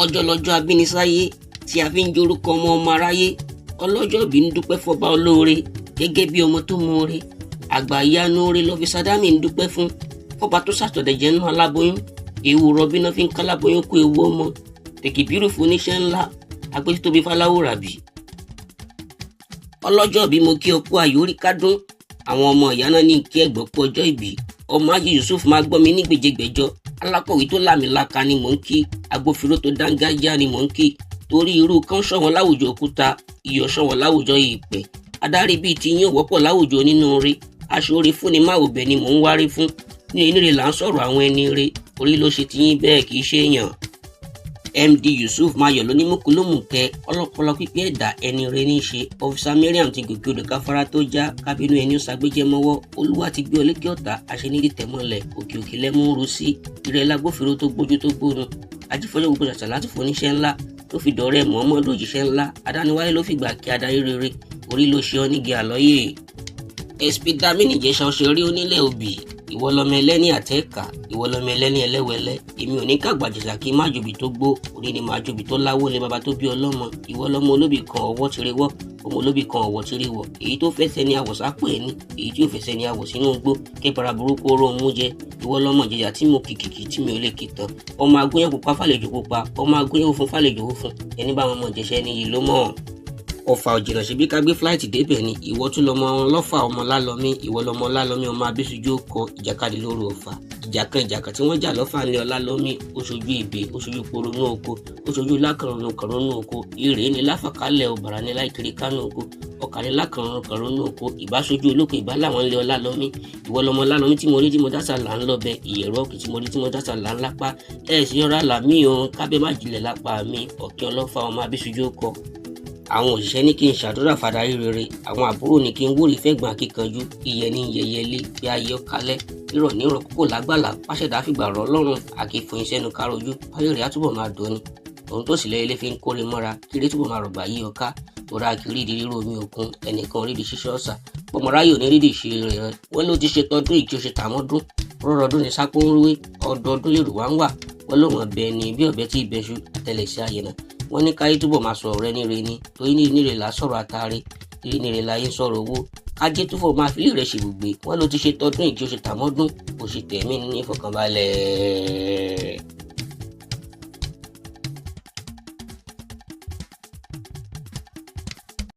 ọjọ́ lọ́jọ́ abínisáyé tí a fi ń jorúkọ ọmọ aráyé. Ọlọ́jọ́ bí ń dúpẹ́ fọba olóore gẹ́gẹ́ bí ọmọ tó mọ̀ọ́re. Àgbà ìyanu oore lọ fi Sàdámì ń dúpẹ́ fún fọba tó ṣàtọ̀dẹ̀jẹ̀ nínú aláboyún. Ewu rọbí náà fi ń káláboyún kó ewu ọmọ. Tèkìbírù fún oníṣẹ́ ńlá agbésí tóbi fáláwò ràbí. Ọlọ́jọ́ bí mo kí ọ kú àyórí kádùn. Àwọn ọmọ ìyá náà ní kí ẹ̀gbọ́n kú ọjọ́ ìbí. Ọmọ Ájì Yusuf máa gbọ́ mi ní gbèjégbèjọ. Alákọ̀wé tó lámìlaka ni mò ń kí. Agbófinró tó dángájá ni mò ń kí. Torí irú kan ṣọ̀wọ́n láwùjọ òkúta, iyọ̀ ṣọ̀wọ́n láwùjọ ìpẹ́. Adarí bíi ti yín ò wọ́pọ̀ láwùjọ onínúure. Aṣoore fúnni má òbẹ̀ ni mò ń wárí fún. Ní enire là ń sọ̀rọ̀ àwọn ẹni re. Orí ló ṣe ti yín bẹ́ẹ̀ kì í ṣe èèyàn. MD Yusuf Mayọ̀ ló ní mùkúlùmùkẹ́ ọlọ́pọlọ pípẹ́ ẹ̀dá ẹni re ní í ṣe. Ọfísà Mariam ti gòkè odò káfárá tó já kábínú ẹni ó ṣàgbéjẹ́ mọ́wọ́. Olúwa ti gbé ọlékè ọ̀tá aṣẹ́nídìí tẹ̀mọ́lẹ̀ òkè òkè lẹ́mú ń ru sí. Ìrẹ́ lágbófinró tó gbójú tó gbónu. Ajífọ́jọ́ gbogbo ṣàṣà láti fún oníṣẹ́ ńlá tó fi dọ̀rẹ́ Muhammadu òjíṣẹ́ ńlá. Adániwáyé ló fìgbà kí adarí rere. Orí ló ṣe ọ́ nígi àlọ́yè. SP Dami nìjẹsà òṣèré onílẹ̀ òbí. Ìwọ lọmọ ẹlẹ́ni àtẹ́ẹ̀ka, ìwọ lọmọ ẹlẹ́ni ẹlẹ́wẹ̀lẹ́. Èmi ò ní kàgbàjẹsà kí má jobi tó gbó, orí ni máa jobi tó láwó lé baba tó bí ọlọ́mọ. Ìwọ lọmọ olóbì kan ọwọ́ tiri wọ́, ọmọ olóbì kan ọwọ́ tiri wọ̀. Èyí tó fẹsẹ̀ ní àwọ̀ sápò ẹni, èyí tí ò fẹsẹ̀ ní àwọ̀ sínú igbó. Kẹ́bàrà burúkú oró mú jẹ. Ìwọ lọmọ ìjẹjà tí mo kìkìkì tí mi ò lè kì tán. Ọmọ agúnyẹ̀ pupa fàlejò pupa, ọmọ agúnyẹ̀ òfun fàlejò òfun. Ẹni bá wọn mọ̀ jẹṣẹ́ ní yìí ló mọ̀. Ọ̀fà òjìnà ṣe bí ká gbé fúláìtì débẹ̀ ni. Ìwọ tún lọmọ lọ́fà ọmọ lálọ́mí. Ìwọ lọmọ lálọ́mí ọmọ abésùjú kọ ìjàkadì lóru Ọ̀fà. ìjà tí wọ́n jà lọ́fà ní ọlálọ́mí ó ṣojú ìbè ó ṣojú poronú oko ó ṣojú lákàrọ̀nù oko ìrè ní láfàkálẹ̀ ọ̀bàrà ní láìkiri kánú oko ọkà ní lákàrọ̀nù oko ìbáṣojú olóko ìbá làwọn ilé ọlálọ́mí ìwọ lọmọ ọlálọ́mí tí mo rí tí mo dásà là ń lọ́bẹ ìyẹ̀rọ ọ̀kì tí mo rí tí mo dásà là ń lápá sì yọra làmí o kábẹ́ má jilẹ̀ lápá mi ọ̀kẹ́ ọlọ́fà ọmọ abésùjú kọ. Àwọn òṣìṣẹ́ ní kí n ṣàdúrà fàdarí rere àwọn àbúrò ní kí n wúrí fẹ́gbọ̀n akíkanjú ìyẹn ní yẹyẹlé bí ayé ọ̀kálẹ̀ rírọ̀ ní ìrọ̀ kókò lágbàlá pàṣẹdá fìgbà rọ̀ lọ́rùn àkèfòyín sẹ́nu károjú ayé rẹ̀ á túbọ̀ máa dùn ni òun tó sì lẹ́yìn lé fi ń kórè mọ́ra kiri túbọ̀ máa rọ̀gbà yí ọká tora kiri ìdí rírò omi òkun ẹnìkan rídi ṣíṣọ́ ọ̀sà pọ̀mọ́ráyò ní rídi ṣe rẹ̀ wọ́n ló ti ṣe tọdún ìkí ó ṣe tàmọ́dún rọ́rọ́dún ní sápó ń rúwé ọdọọdún Yorùbá ń wà wọ́n lóun ọ̀bẹ ni bí ọ̀bẹ tí ìbẹ́ṣu àtẹlẹsẹ̀ àyẹ̀nà wọ́n ní káyé túbọ̀ máa sọ̀rọ̀ rẹ níre ni torí ní ìníre là sọ̀rọ̀ àtàrí ìníre là yín sọ̀rọ̀ owó ajé túbọ̀ máa fi lè rẹ̀ ṣèbùgbé wọ́n ló ti ṣe tọdún ìkí ó ṣe tàmọ́dún ó ṣe tẹ̀mí ní ìfọ̀kànbalẹ̀.